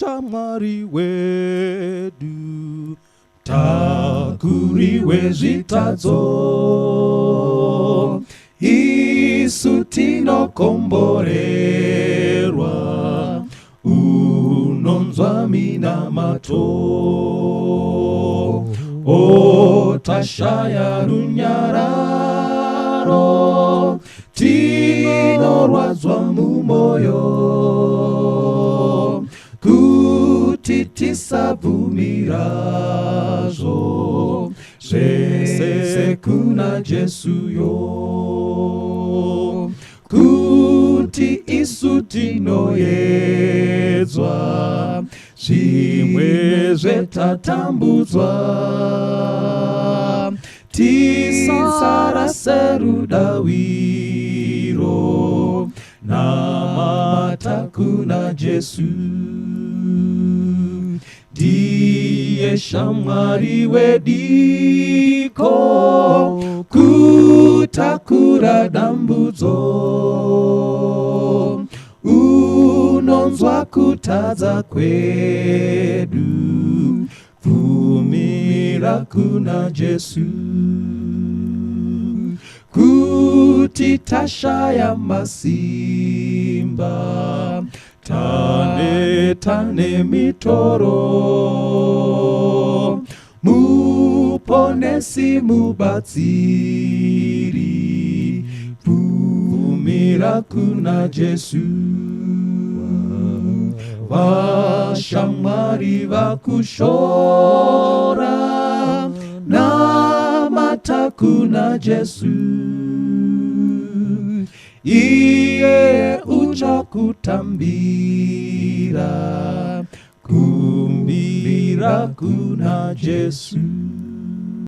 shamwari wedu, takuriwe zvitadzo, isu tinokomborerwa, unonzwa minamato. O tashaya runyararo, tinorwadzwa mumoyo, kuti tisabvumirazvo zvese kuna Jesuyo, kuti isu tinoedzwa zvimwe zvetatambudzwa, tisarase rudaviro, namata kuna Jesu. Ndiye shamwari wediko, kutakura dambudzo, unonzwa kutadza kwedu, bvumira kuna Jesu. Kuti tashaya masimba, tane mitoro, muponesi mubatsiri, bvumira kuna Jesu. Vashamwari vakushora, namata kuna Jesu. Iye uchakutambira, kumbira kuna Jesu.